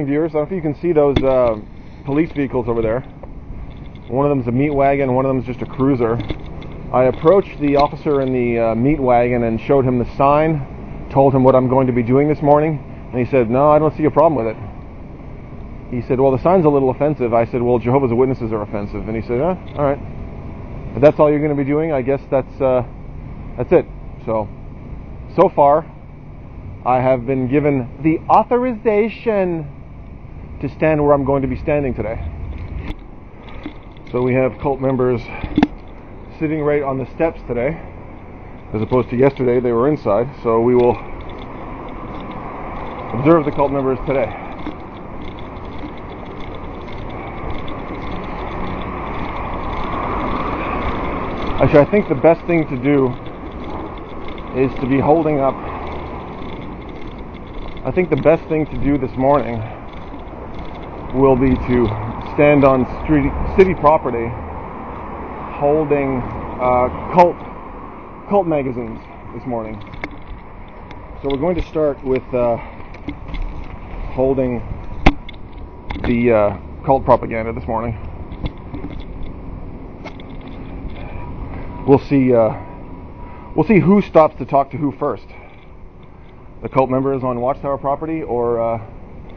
viewers. I don't know if you can see those police vehicles over there. One of them's a meat wagon, one of them's just a cruiser. I approached the officer in the meat wagon and showed him the sign, told him what I'm going to be doing this morning, and he said, no, I don't see a problem with it. He said, well, the sign's a little offensive. I said, well, Jehovah's Witnesses are offensive. And he said, all right. If that's all you're going to be doing, I guess that's it. So far, I have been given the authorization to stand where I'm going to be standing today. So we have cult members sitting right on the steps today, as opposed to yesterday, they were inside. So we will observe the cult members today. Actually, I think the best thing to do is to be holding up. I think the best thing to do this morning will be to stand on city property holding cult magazines this morning. So we're going to start with holding the cult propaganda this morning. We'll see who stops to talk to who first. The cult members on Watchtower property or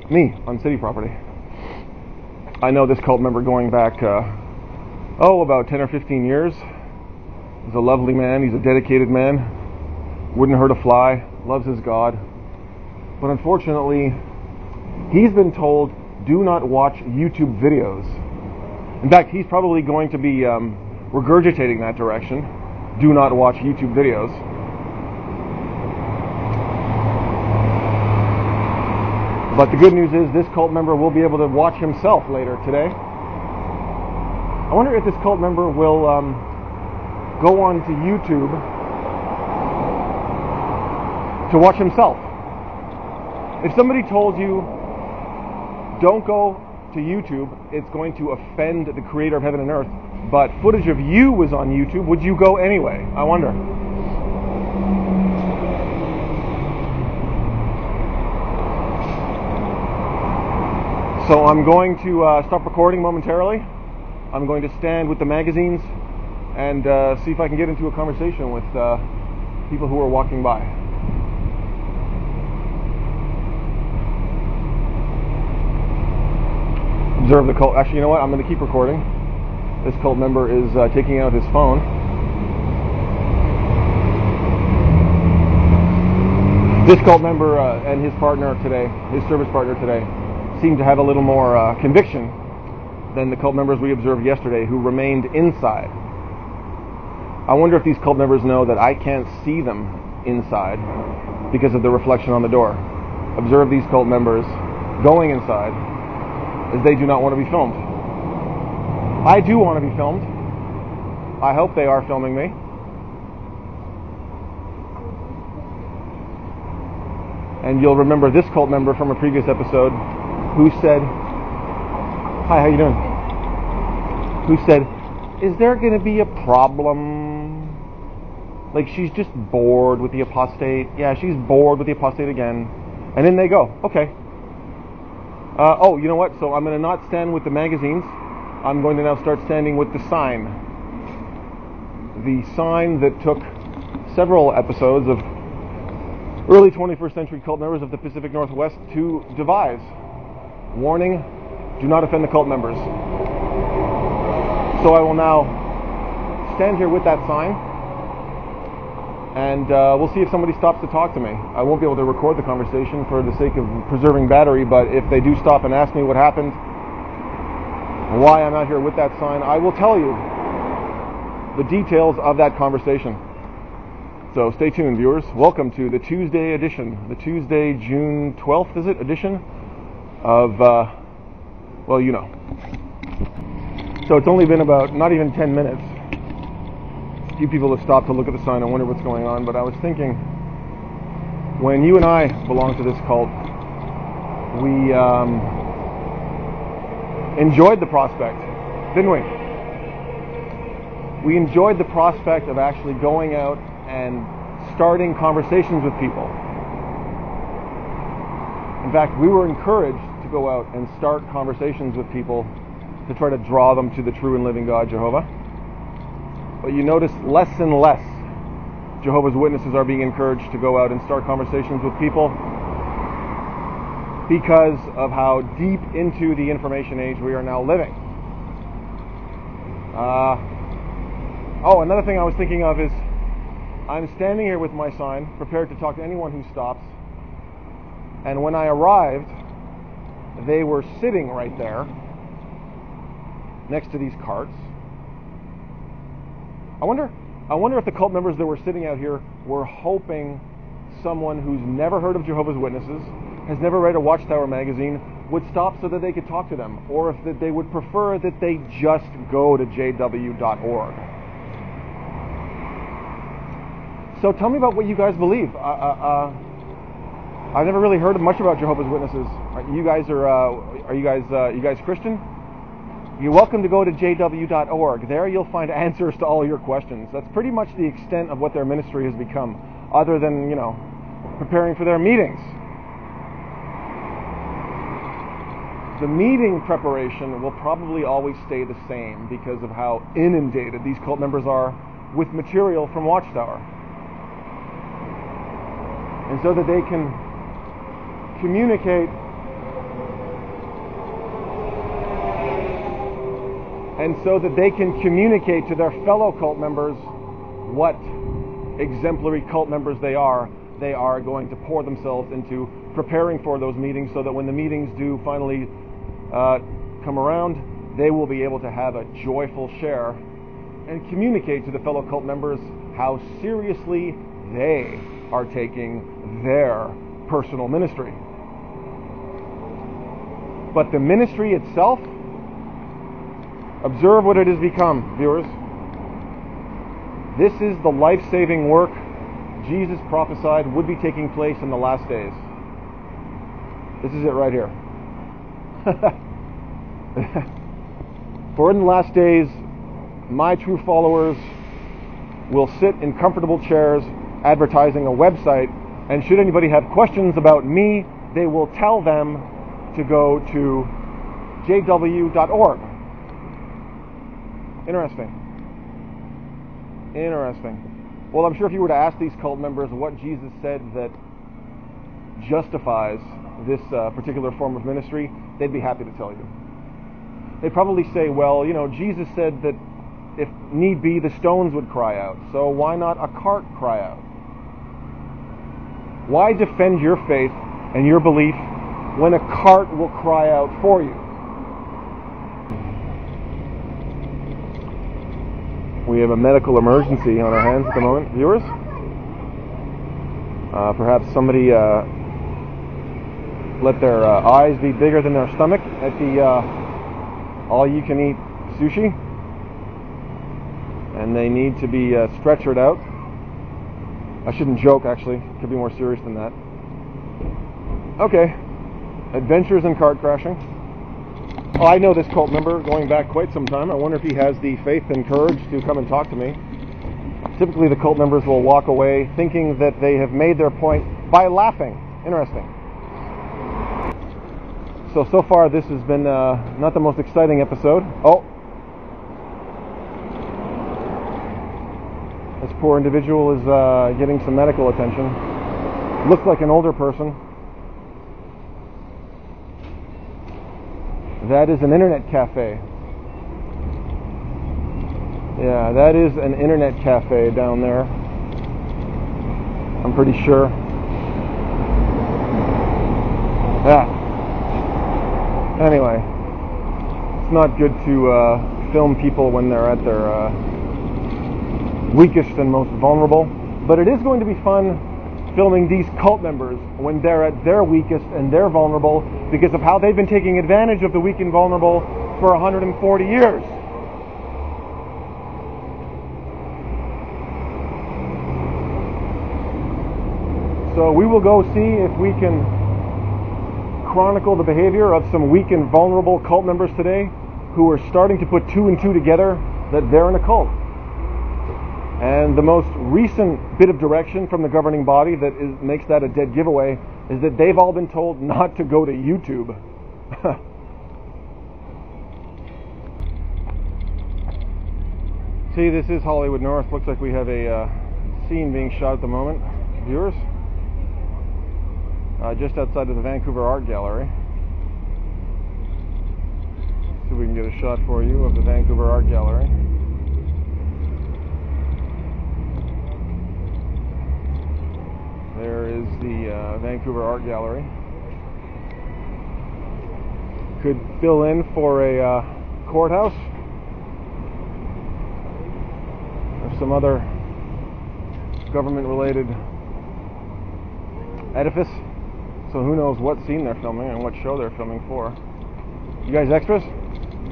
me on city property. I know this cult member going back about 10 or 15 years. He's a lovely man, he's a dedicated man, wouldn't hurt a fly, loves his God. But unfortunately, he's been told, do not watch YouTube videos. In fact, he's probably going to be regurgitating that direction. Do not watch YouTube videos. But the good news is this cult member will be able to watch himself later today. I wonder if this cult member will go on to YouTube to watch himself. If somebody told you, don't go to YouTube, it's going to offend the creator of heaven and earth, but footage of you was on YouTube, would you go anyway? I wonder. So I'm going to stop recording momentarily. I'm going to stand with the magazines and see if I can get into a conversation with people who are walking by. Observe the cult. Actually, you know what? I'm going to keep recording. This cult member is taking out his phone. This cult member and his partner today, his service partner today, seem to have a little more conviction than the cult members we observed yesterday who remained inside. I wonder if these cult members know that I can't see them inside because of the reflection on the door. Observe these cult members going inside as they do not want to be filmed. I do want to be filmed. I hope they are filming me. And you'll remember this cult member from a previous episode who said, hi, how you doing? Who said, is there going to be a problem? Like, she's just bored with the apostate. Yeah, she's bored with the apostate again. And in they go. Okay. Oh, you know what? So I'm going to not stand with the magazines. I'm going to now start standing with the sign. The sign that took several episodes of early 21st century cult members of the Pacific Northwest to devise. Warning, do not offend the cult members. So I will now stand here with that sign, and we'll see if somebody stops to talk to me. I won't be able to record the conversation for the sake of preserving battery, but if they do stop and ask me what happened, why I'm out here with that sign, I will tell you the details of that conversation. So stay tuned, viewers. Welcome to the Tuesday edition, the Tuesday, June 12th, is it, edition of, well, you know. So it's only been about, not even 10 minutes. A few people have stopped to look at the sign and wonder what's going on, but I was thinking, when you and I belong to this cult, we enjoyed the prospect, didn't we? We enjoyed the prospect of actually going out and starting conversations with people. In fact, we were encouraged to go out and start conversations with people to try to draw them to the true and living God, Jehovah. But you notice less and less Jehovah's Witnesses are being encouraged to go out and start conversations with people because of how deep into the information age we are now living. Another thing I was thinking of is I'm standing here with my sign, prepared to talk to anyone who stops. And when I arrived, they were sitting right there next to these carts. I wonder if the cult members that were sitting out here were hoping someone who's never heard of Jehovah's Witnesses, has never read a Watchtower magazine, would stop so that they could talk to them, or if they would prefer that they just go to jw.org. So tell me about what you guys believe. I've never really heard much about Jehovah's Witnesses. You guys Christian? You're welcome to go to jw.org. There you'll find answers to all your questions. That's pretty much the extent of what their ministry has become, other than, preparing for their meetings. The meeting preparation will probably always stay the same because of how inundated these cult members are with material from Watchtower. And so that they can communicate to their fellow cult members what exemplary cult members they are going to pour themselves into preparing for those meetings, so that when the meetings do finally come around, they will be able to have a joyful share and communicate to the fellow cult members how seriously they are taking their personal ministry. But the ministry itself, observe what it has become, viewers. This is the life-saving work Jesus prophesied would be taking place in the last days. This is it right here. For in the last days, my true followers will sit in comfortable chairs advertising a website, and should anybody have questions about me, they will tell them to go to jw.org. Interesting. Well, I'm sure if you were to ask these cult members what Jesus said that justifies this particular form of ministry, they'd be happy to tell you. They'd probably say, well, Jesus said that if need be, the stones would cry out. So why not a cart cry out? Why defend your faith and your belief when a cart will cry out for you? We have a medical emergency on our hands at the moment, viewers. Perhaps somebody let their eyes be bigger than their stomach at the all-you-can-eat sushi, and they need to be stretchered out. I shouldn't joke, actually. It could be more serious than that. Okay. Adventures in cart crashing. Oh, I know this cult member going back quite some time. I wonder if he has the faith and courage to come and talk to me. Typically, the cult members will walk away thinking that they have made their point by laughing. Interesting. So far, this has been not the most exciting episode. Oh. This poor individual is getting some medical attention. Looks like an older person. That is an internet cafe. Yeah, that is an internet cafe down there. I'm pretty sure. Yeah. Anyway, it's not good to film people when they're at their weakest and most vulnerable, but it is going to be fun filming these cult members when they're at their weakest and they're vulnerable, because of how they've been taking advantage of the weak and vulnerable for 140 years. So we will go see if we can chronicle the behavior of some weak and vulnerable cult members today who are starting to put two and two together that they're in a cult. And the most recent bit of direction from the governing body that makes that a dead giveaway is that they've all been told not to go to YouTube. See, this is Hollywood North. Looks like we have a scene being shot at the moment. Viewers, just outside of the Vancouver Art Gallery. See if we can get a shot for you of the Vancouver Art Gallery. There is the Vancouver Art Gallery. Could fill in for a courthouse or some other government-related edifice. So who knows what scene they're filming and what show they're filming for. You guys extras? Yep,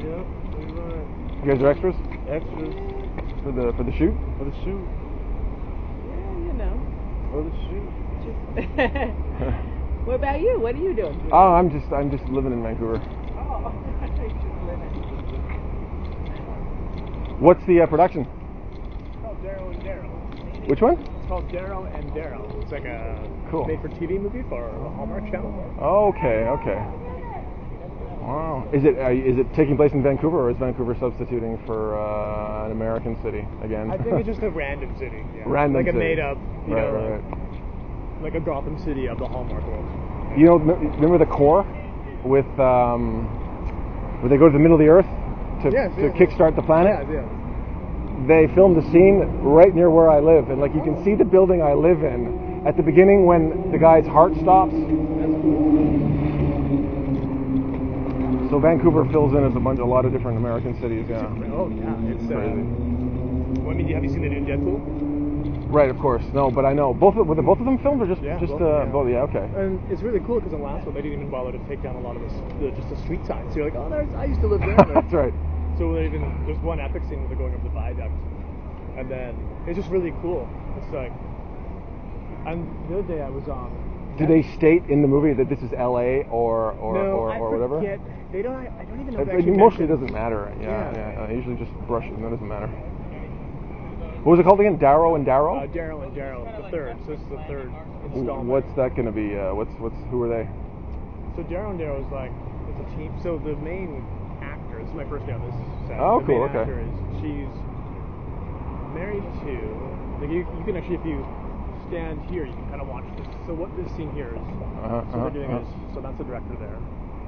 you're right. You guys are extras? Extras. For the shoot? For the shoot. Yeah, you know. For the shoot. What about you? What are you doing? Oh, I'm just living in Vancouver. Oh, just living. What's the production? It's called Darrow and Darrow. Which one? It's called Darrow and Darrow. It's like a Cool. made-for-TV movie for the Hallmark Channel. Okay. Wow. Is it taking place in Vancouver, or is Vancouver substituting for an American city again? I think it's just a random city. Yeah. Random like city. a made-up, Right. like a Gotham City of the Hallmark world. You know, remember the core with where they go to the middle of the Earth to kickstart the planet? Yeah. They filmed a scene right near where I live, and like you can see the building I live in at the beginning when the guy's heart stops. So Vancouver fills in as a lot of different American cities. Yeah. Oh yeah, it's crazy. Well, I mean, have you seen the new Deadpool? Right, of course. No, but I know were both of them filmed or just both? Yeah, okay. And it's really cool because the last one they didn't even bother to take down a lot of just the street signs. So you're like, oh, I used to live there. That's right. So there's one epic scene where they're going up the viaduct, and then it's just really cool. It's like, and the other day I was on. Do they state in the movie that this is L.A. or whatever? They don't. I don't even know. It mostly doesn't matter. Yeah. I usually just brush it, and it doesn't matter. What was it called again? Darrow and Darrow? Darrow and Darrow, the third. So this is the third installment. What's that going to be? Who are they? So Darrow and Darrow is like it's a team. So the main actor. This is my first day on this set. Oh, the cool. Main Okay. actor she's married to. Like you can actually, if you stand here, you can kind of watch this. So what this scene here is. They're doing is. So that's the director there.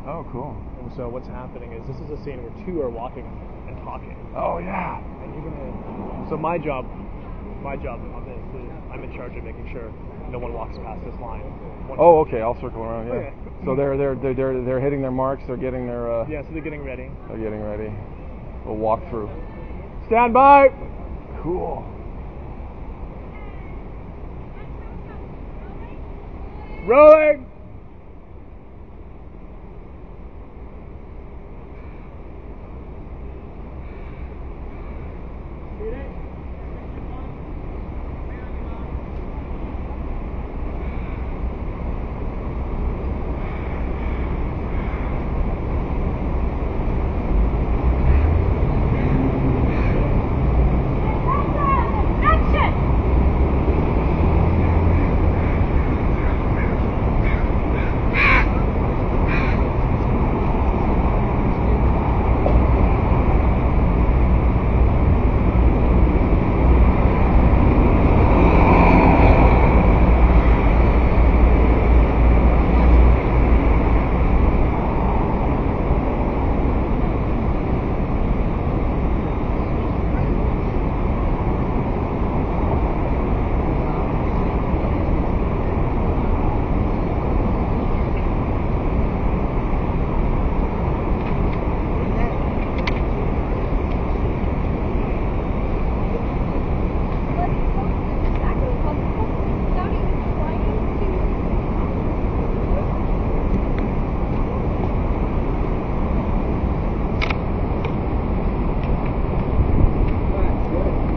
Oh, cool. And so what's happening is this is a scene where two are walking and talking. Oh yeah. And you're gonna. So my job on this is I'm in charge of making sure no one walks past this line. Oh, okay. I'll circle around. Yeah. Okay. So they're hitting their marks. They're getting their. Yeah. So they're getting ready. They're getting ready. We'll walk through. Stand by. Cool. Rolling.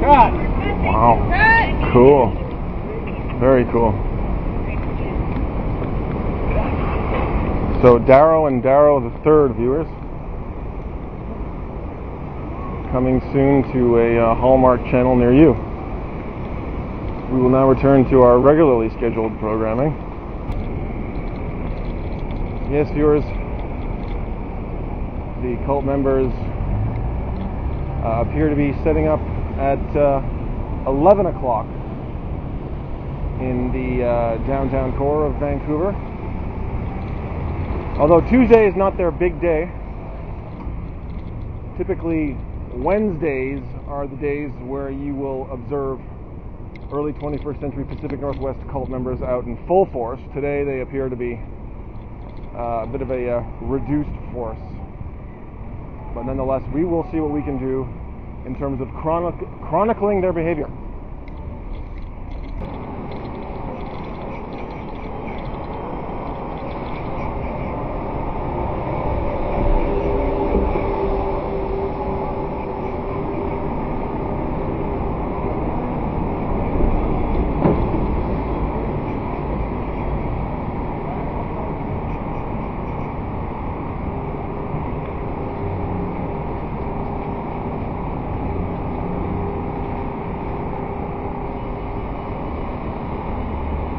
Wow. Cool. Very cool. So Darrow and Darrow the Third, viewers. Coming soon to a Hallmark channel near you. We will now return to our regularly scheduled programming. Yes, viewers, The cult members appear to be setting up at 11 o'clock in the downtown core of Vancouver. Although Tuesday is not their big day, typically Wednesdays are the days where you will observe early 21st century Pacific Northwest cult members out in full force. Today they appear to be a bit of a reduced force. But nonetheless, we will see what we can do in terms of chronicling their behavior.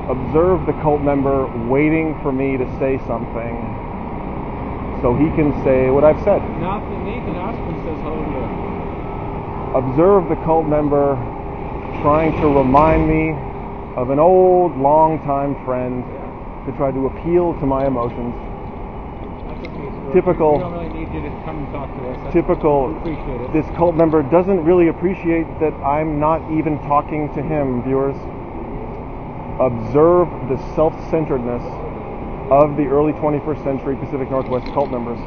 Observe the cult member waiting for me to say something so he can say what I've said. Nathan Aspen says hello to you. Observe the cult member trying to remind me of an old, long-time friend to try to appeal to my emotions. That's okay, Typical. We don't really need you to come and talk to us. Typical. We appreciate it. This cult member doesn't really appreciate that I'm not even talking to him, viewers. Observe the self-centeredness of the early 21st century Pacific Northwest cult members.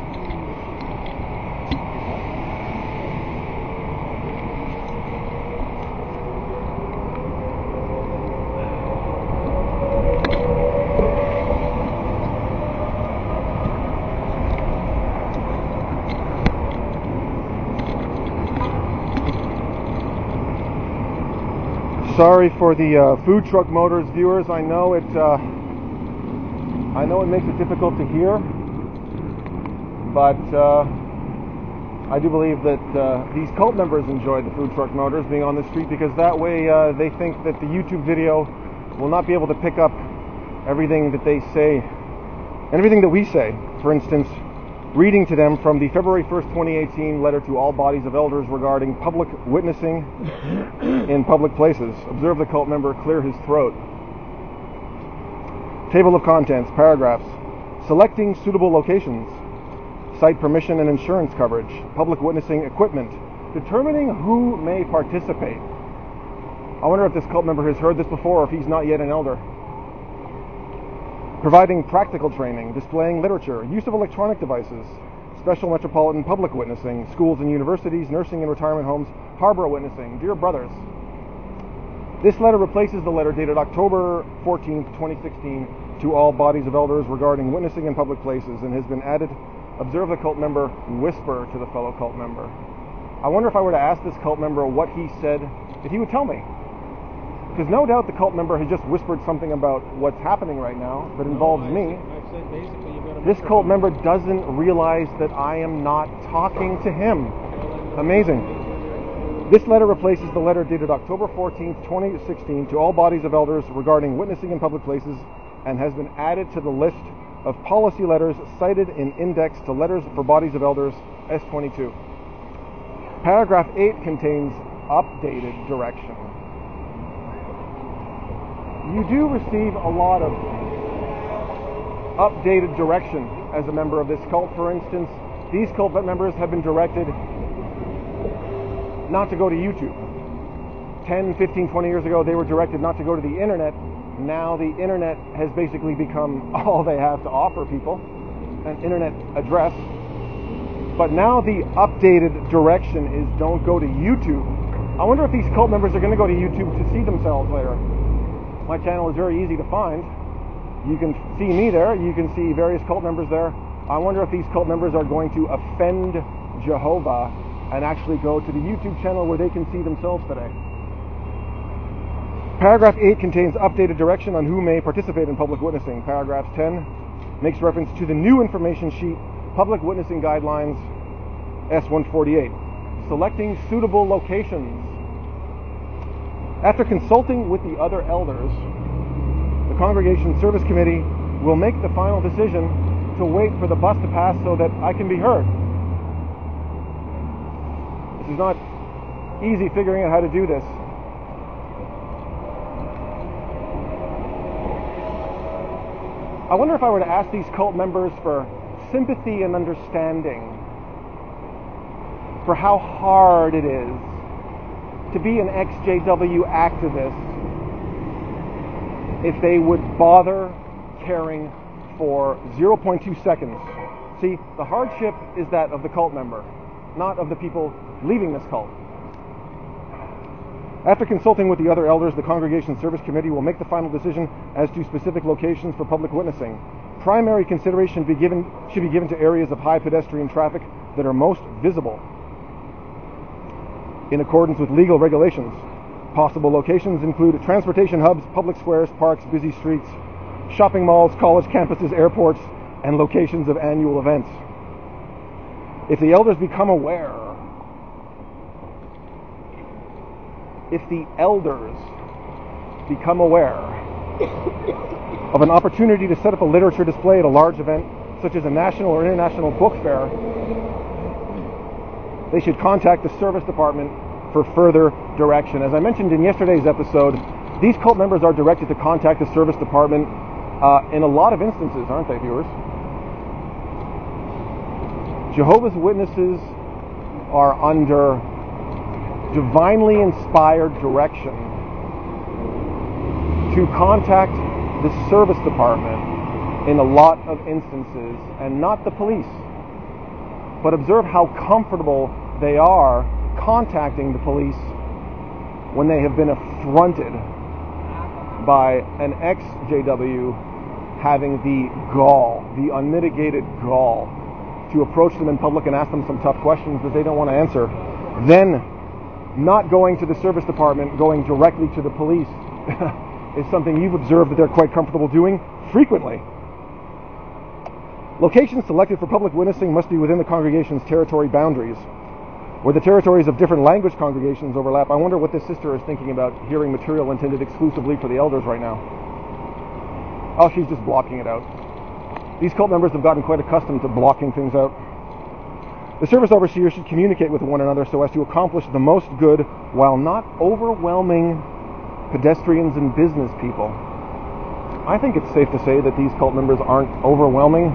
Sorry for the food truck motors, viewers. I know it makes it difficult to hear, but I do believe that these cult members enjoy the food truck motors being on the street, because that way they think that the YouTube video will not be able to pick up everything that they say and everything that we say. For instance, reading to them from the February 1st, 2018 letter to all bodies of elders regarding public witnessing in public places. Observe the cult member clear his throat. Table of contents, paragraphs. Selecting suitable locations. Site permission and insurance coverage. Public witnessing equipment. Determining who may participate. I wonder if this cult member has heard this before, or if he's not yet an elder. Providing practical training, displaying literature, use of electronic devices, special metropolitan public witnessing, schools and universities, nursing and retirement homes, harbor witnessing. Dear brothers, this letter replaces the letter dated October 14th, 2016 to all bodies of elders regarding witnessing in public places, and has been added. Observe the cult member whisper to the fellow cult member. I wonder if I were to ask this cult member what he said, if he would tell me. Because no doubt the cult member has just whispered something about what's happening right now that involves me. I've said basically you've got a This cult member doesn't realize that I am not talking to him. Amazing. This letter replaces the letter dated October 14th, 2016 to all bodies of elders regarding witnessing in public places, and has been added to the list of policy letters cited in Index to Letters for Bodies of Elders, S22. Paragraph 8 contains updated direction. You do receive a lot of updated direction as a member of this cult. For instance, these cult members have been directed not to go to YouTube. 10, 15, 20 years ago, they were directed not to go to the internet. Now the internet has basically become all they have to offer people, an internet address. But now the updated direction is don't go to YouTube. I wonder if these cult members are going to go to YouTube to see themselves later. My channel is very easy to find. You can see me there. You can see various cult members there. I wonder if these cult members are going to offend Jehovah and actually go to the YouTube channel where they can see themselves today. Paragraph 8 contains updated direction on who may participate in public witnessing. Paragraph 10 makes reference to the new information sheet, Public Witnessing Guidelines, S148. Selecting suitable locations. After consulting with the other elders, the Congregation Service Committee will make the final decision to wait for the bus to pass so that I can be heard. is not easy figuring out how to do this. I wonder if I were to ask these cult members for sympathy and understanding for how hard it is to be an XJW activist, if they would bother caring for 0.2 seconds. See, the hardship is that of the cult member, not of the people leaving this cult. After consulting with the other elders, the Congregation Service Committee will make the final decision as to specific locations for public witnessing. Primary consideration should be given to areas of high pedestrian traffic that are most visible in accordance with legal regulations. Possible locations include transportation hubs, public squares, parks, busy streets, shopping malls, college campuses, airports, and locations of annual events. If the elders become aware of an opportunity to set up a literature display at a large event, such as a national or international book fair, they should contact the service department for further direction. As I mentioned in yesterday's episode, these cult members are directed to contact the service department in a lot of instances, aren't they, viewers? Jehovah's Witnesses are under divinely inspired direction to contact the service department in a lot of instances, and not the police. But observe how comfortable they are contacting the police when they have been affronted by an ex-JW having the gall, the unmitigated gall, to approach them in public and ask them some tough questions that they don't want to answer. Then, not going to the service department, going directly to the police is something you've observed that they're quite comfortable doing frequently. Locations selected for public witnessing must be within the congregation's territory boundaries. Where the territories of different language congregations overlap, I wonder what this sister is thinking about hearing material intended exclusively for the elders right now. Oh, she's just blocking it out. These cult members have gotten quite accustomed to blocking things out. The service overseers should communicate with one another so as to accomplish the most good while not overwhelming pedestrians and business people. I think it's safe to say that these cult members aren't overwhelming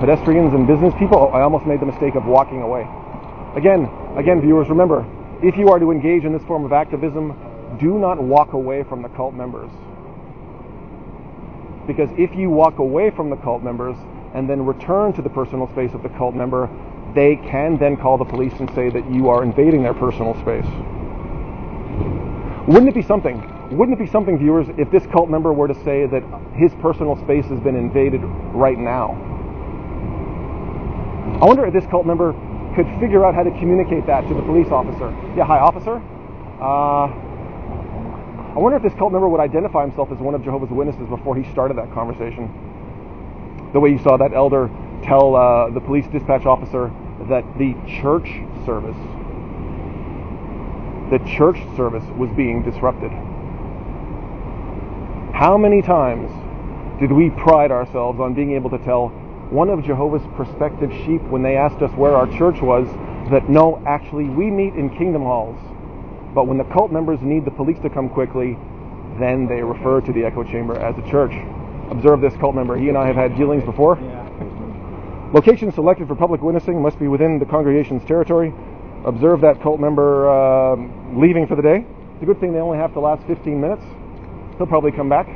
pedestrians and business people. Oh, I almost made the mistake of walking away. Again, viewers, remember, if you are to engage in this form of activism, do not walk away from the cult members. Because if you walk away from the cult members and then return to the personal space of the cult member, they can then call the police and say that you are invading their personal space. Wouldn't it be something, viewers, if this cult member were to say that his personal space has been invaded right now? I wonder if this cult member could figure out how to communicate that to the police officer. Yeah, hi, officer. I wonder if this cult member would identify himself as one of Jehovah's Witnesses before he started that conversation. The way you saw that elder tell the police dispatch officer that the church service was being disrupted. How many times did we pride ourselves on being able to tell one of Jehovah's prospective sheep when they asked us where our church was that no, actually we meet in kingdom halls. But when the cult members need the police to come quickly, then they refer to the echo chamber as a church. Observe this cult member. He and I have had dealings before. Locations selected for public witnessing must be within the congregation's territory. Observe that cult member leaving for the day. It's a good thing they only have to last 15 minutes. He'll probably come back.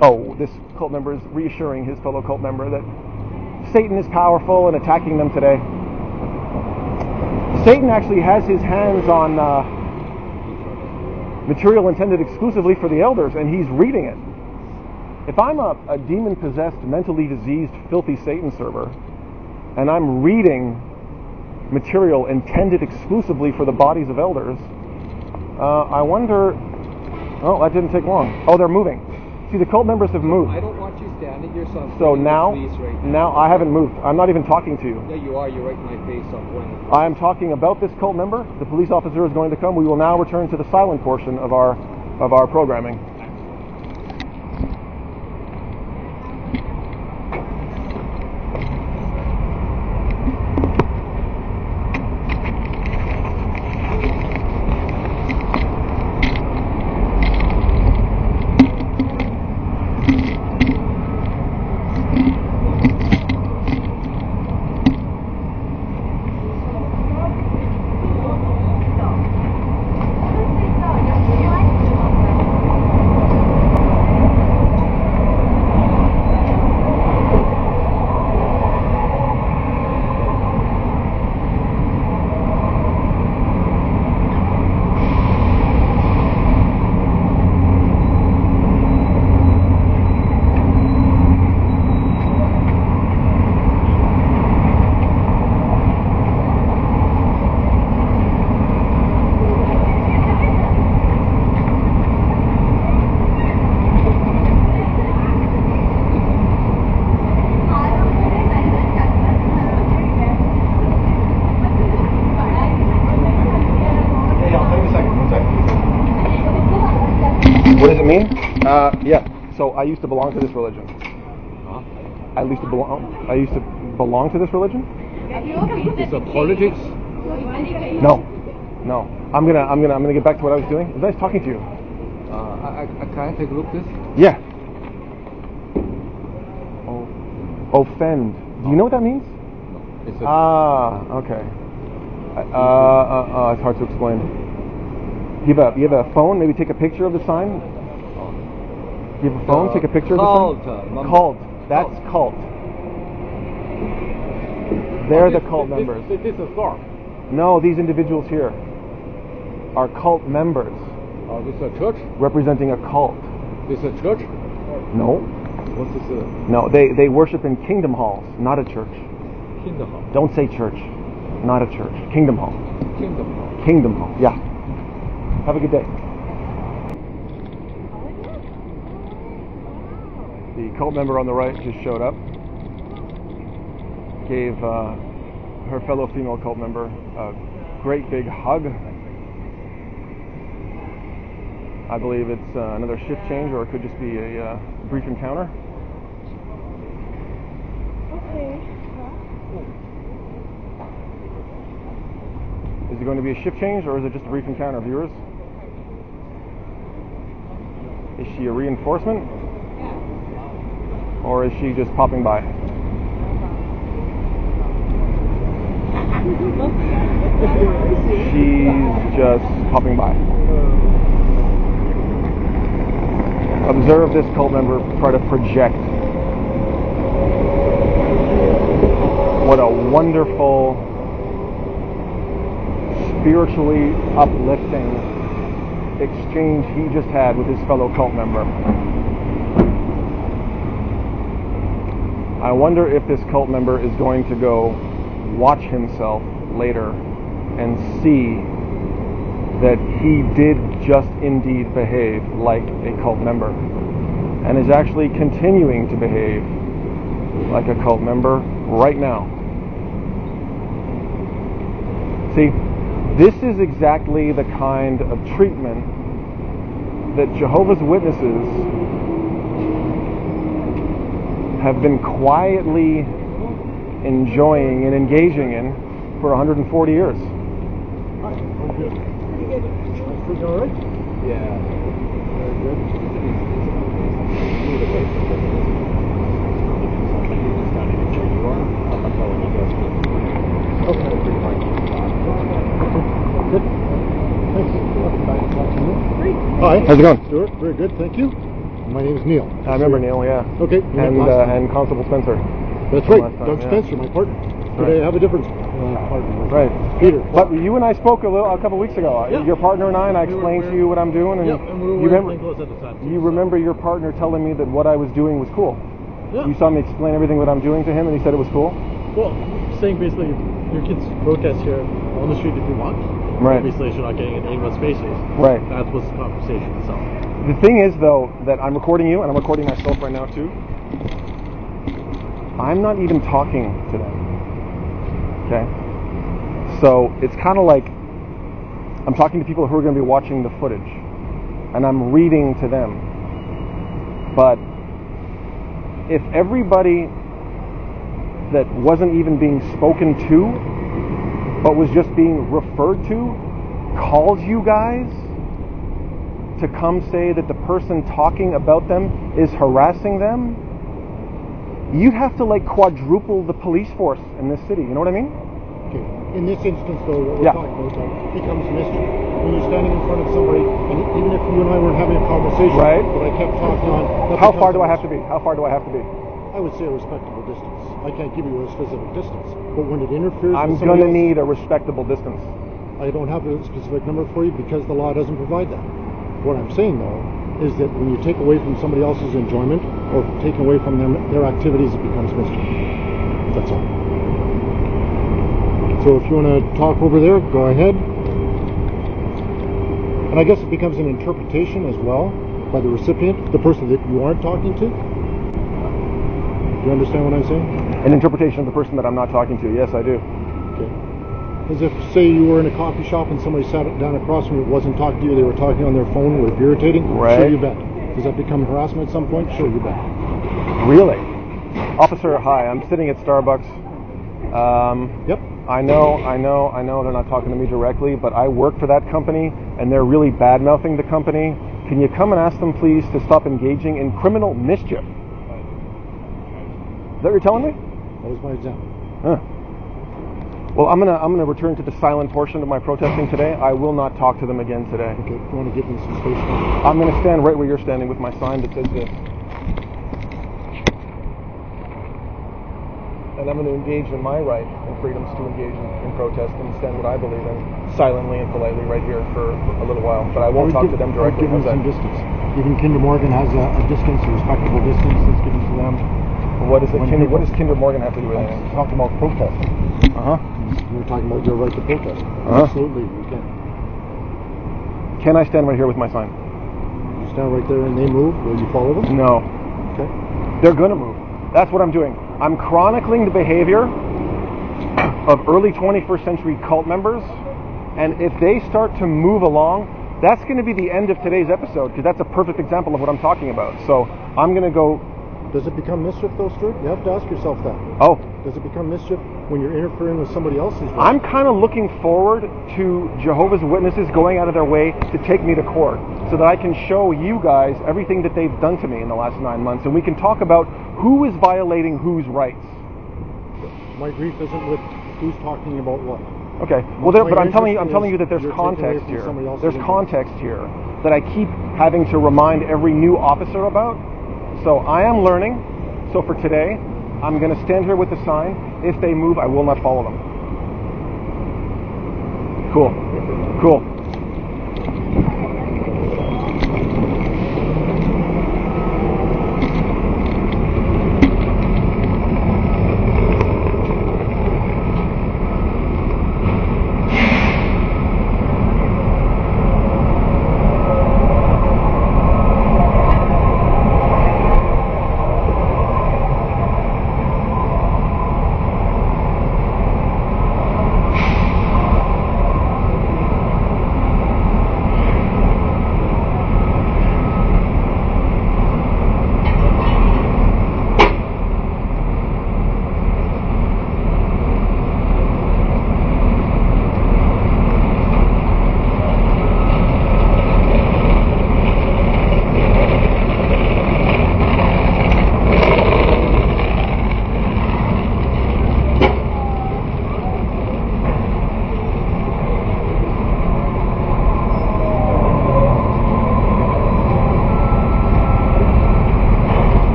Oh, this cult member is reassuring his fellow cult member that Satan is powerful and attacking them today. Satan actually has his hands on material intended exclusively for the elders, and he's reading it. If I'm a demon-possessed, mentally diseased, filthy Satan server, and I'm reading material intended exclusively for the bodies of elders, I wonder... Oh, that didn't take long. Oh, they're moving. See, the cult members have moved. I don't want you standing here, so I'm so now, right now I haven't moved. I'm not even talking to you. Yeah, you are. You're right in my face. I'm pointing. I am talking about this cult member. The police officer is going to come. We will now return to the silent portion of our programming. What does it mean? Yeah. So I used to belong to this religion. Huh? I used to belong to this religion. Is it politics? No. I'm gonna get back to what I was doing. It was nice talking to you. Can I take a look at this? Yeah. Offend. Do you know what that means? No. It's Okay. It's hard to explain. You have a phone? Maybe take a picture of the sign. You have a phone? Take a picture of the sign. Cult. That's cult. They're the cult members. This is a store. No, these individuals here are cult members. Oh, this is a church? Representing a cult. This is a church? No. What's this? No, they worship in kingdom halls, not a church. Kingdom Hall. Don't say church. Not a church. Kingdom hall. Kingdom Hall. Kingdom hall. Yeah. Have a good day. The cult member on the right just showed up. Gave her fellow female cult member a great big hug. I believe it's another shift change, or it could just be a brief encounter. Okay. Is it going to be a shift change, or is it just a brief encounter of yours? Is she a reinforcement? Or is she just popping by? She's just popping by. Observe this cult member try to project what a wonderful, spiritually uplifting exchange he just had with his fellow cult member. I wonder if this cult member is going to go watch himself later and see that he did just indeed behave like a cult member and is actually continuing to behave like a cult member right now. See, this is exactly the kind of treatment that Jehovah's Witnesses have been quietly enjoying and engaging in for 140 years. Is all right? Yeah. Very good. Okay. Good. Thanks. Hi. How's it going? Stuart. Very good. Thank you. My name is Neil. I remember Neil, yeah. Okay. And Constable Spencer. That's from right. last time, Doug yeah. Spencer, my partner. Today I have a different partner. Right. Peter. But you and I spoke a couple weeks ago. Yeah. Your partner and I explained to you what I'm doing, and Yeah, and we were you remember. close at the time. You remember your partner telling me that what I was doing was cool. Yeah. You saw me explain everything what I'm doing to him, and he said it was cool. Well, saying basically your kids protest here on the street if you want. Right. Obviously, you're not getting in anyone spaces. Right. That was the conversation itself. The thing is, though, that I'm recording you, and I'm recording myself right now too. I'm not even talking to them. Okay. So it's kind of like I'm talking to people who are going to be watching the footage, and I'm reading to them. But if everybody that wasn't even being spoken to, but was just being referred to, calls you guys to come say that the person talking about them is harassing them, you'd have to like quadruple the police force in this city. You know what I mean? Okay. In this instance, though, what we're Yeah. talking about though, becomes mischief. When you're standing in front of somebody, and even if you and I weren't having a conversation, Right. but I kept talking on. that How far becomes do I have to be? How far do I have to be? I would say a respectable distance. I can't give you a specific distance, but when it interferes I'm with somebody gonna else, need a respectable distance. I don't have a specific number for you because the law doesn't provide that. What I'm saying though is that when you take away from somebody else's enjoyment or take away from them their activities, it becomes mischief. That's all. So if you want to talk over there, go ahead. And I guess it becomes an interpretation as well by the recipient, the person that you aren't talking to. Do you understand what I'm saying? An interpretation of the person that I'm not talking to. Yes, I do. Okay. as if, say, you were in a coffee shop and somebody sat down across from you, wasn't talking to you, they were talking on their phone, were irritating? Right. Sure, you bet. Does that become harassment at some point? Sure, you bet. Really? Officer, hi, I'm sitting at Starbucks. Yep. I know they're not talking to me directly, but I work for that company, and they're really bad-mouthing the company. Can you come and ask them, please, to stop engaging in criminal mischief? Is that what you're telling me? That was my example. Huh. Well, I'm gonna return to the silent portion of my protesting today. I will not talk to them again today. Okay, you want to give me some space now? I'm gonna stand right where you're standing with my sign that says this. And I'm going to engage in my right and freedoms to engage in protest and stand what I believe in silently and politely right here for a little while. But I won't talk to them directly. Give them some distance. Even Kinder Morgan has a distance, a respectable distance that's given to them. What does Kinder Morgan have to do with it? Talking about protesting. We're talking about your right to protest. Absolutely, you can. Can I stand right here with my sign? You stand right there and they move. Will you follow them? No. Okay. They're going to move. That's what I'm doing. I'm chronicling the behavior of early 21st century cult members, and if they start to move along, that's going to be the end of today's episode, because that's a perfect example of what I'm talking about. So I'm going to go... Does it become mischief though, Stuart? You have to ask yourself that. Oh. Does it become mischief when you're interfering with somebody else's right? I'm kind of looking forward to Jehovah's Witnesses going out of their way to take me to court so that I can show you guys everything that they've done to me in the last 9 months, and we can talk about who is violating whose rights. My grief isn't with who's talking about what. Okay. Well, but I'm telling you that there's context here. There's context here that I keep having to remind every new officer about. So I am learning. So for today, I'm going to stand here with the sign. If they move, I will not follow them. Cool. Cool.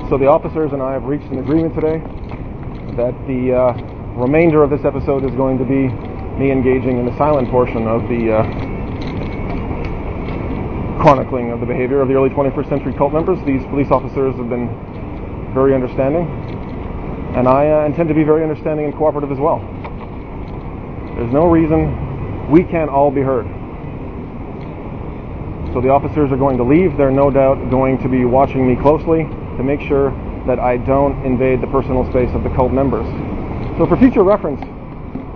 So the officers and I have reached an agreement today that the remainder of this episode is going to be me engaging in the silent portion of the chronicling of the behavior of the early 21st century cult members. These police officers have been very understanding, and I intend to be very understanding and cooperative as well. There's no reason we can't all be heard. So the officers are going to leave. They're no doubt going to be watching me closely to make sure that I don't invade the personal space of the cult members. So for future reference,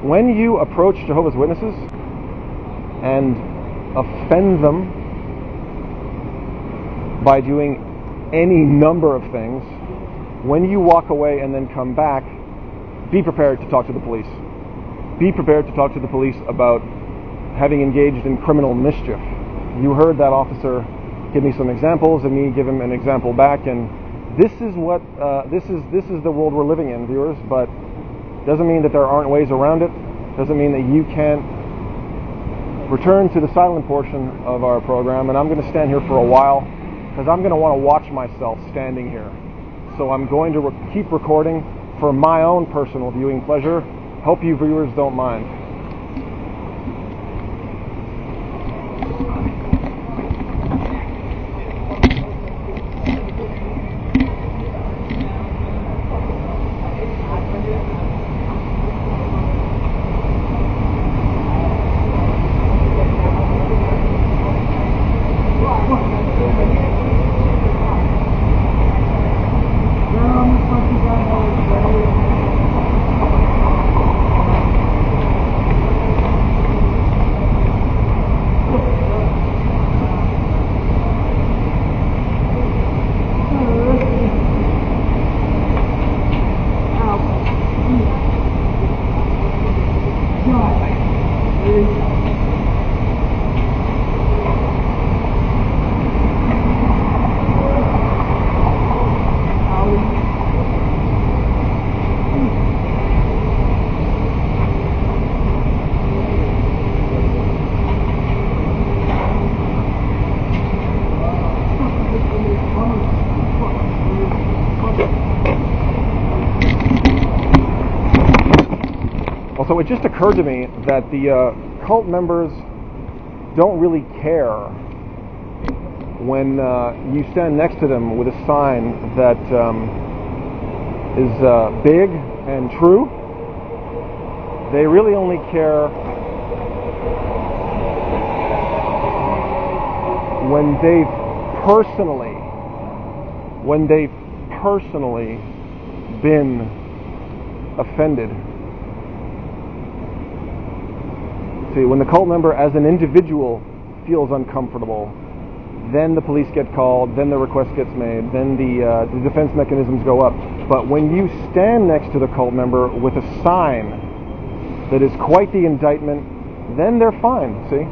when you approach Jehovah's Witnesses and offend them by doing any number of things, when you walk away and then come back, be prepared to talk to the police. Be prepared to talk to the police about having engaged in criminal mischief. You heard that officer give me some examples and me give him an example back, and this is what this is the world we're living in, viewers. But doesn't mean that there aren't ways around it. Doesn't mean that you can't return to the silent portion of our program. And I'm going to stand here for a while because I'm going to want to watch myself standing here. So I'm going to keep recording for my own personal viewing pleasure. Hope you viewers don't mind. Also, it just occurred to me that the cult members don't really care when you stand next to them with a sign that is big and true. They really only care when they've personally been offended. See, when the cult member as an individual feels uncomfortable, then the police get called, then the request gets made, then the defense mechanisms go up. But when you stand next to the cult member with a sign that is quite the indictment, then they're fine, see?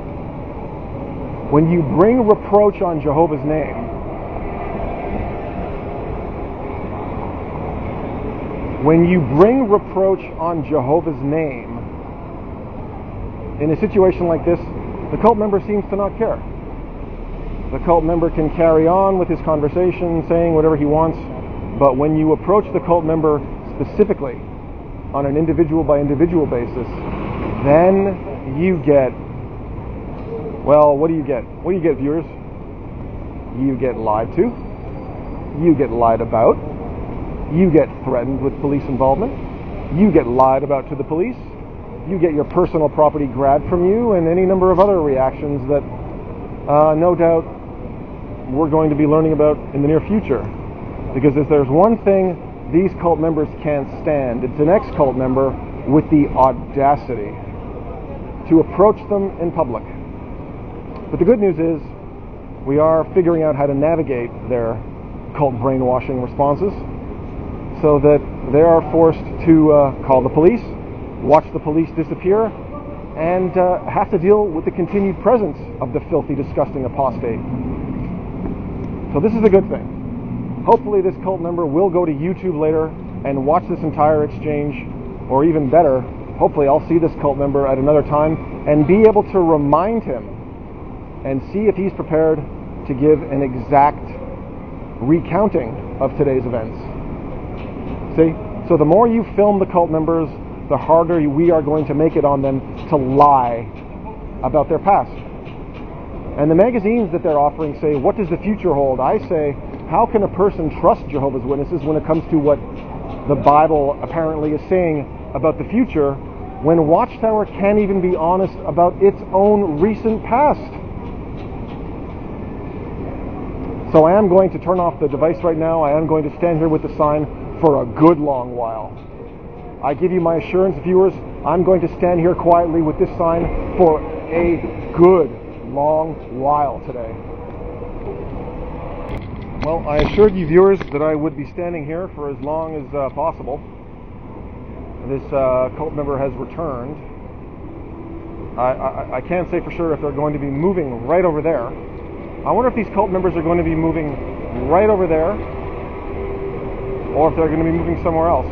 When you bring reproach on Jehovah's name, in a situation like this, the cult member seems to not care. The cult member can carry on with his conversation, saying whatever he wants, but when you approach the cult member specifically on an individual by individual basis, then you get, well, what do you get? What do you get, viewers? You get lied to, you get lied about, you get threatened with police involvement, you get lied about to the police, you get your personal property grabbed from you, and any number of other reactions that no doubt we're going to be learning about in the near future. Because if there's one thing these cult members can't stand, it's an ex-cult member with the audacity to approach them in public. But the good news is we are figuring out how to navigate their cult brainwashing responses so that they are forced to call the police, watch the police disappear, and have to deal with the continued presence of the filthy, disgusting apostate. So this is a good thing. Hopefully this cult member will go to YouTube later and watch this entire exchange, or even better, hopefully I'll see this cult member at another time and be able to remind him and see if he's prepared to give an exact recounting of today's events. See? So the more you film the cult members, the harder we are going to make it on them to lie about their past. And the magazines that they're offering say, what does the future hold? I say, how can a person trust Jehovah's Witnesses when it comes to what the Bible apparently is saying about the future, when Watchtower can't even be honest about its own recent past? So I am going to turn off the device right now. I am going to stand here with the sign for a good long while. I give you my assurance, viewers, I'm going to stand here quietly with this sign for a good long while today. Well, I assured you, viewers, that I would be standing here for as long as possible. This cult member has returned. I can't say for sure if they're going to be moving right over there. I wonder if these cult members are going to be moving right over there, or if they're going to be moving somewhere else.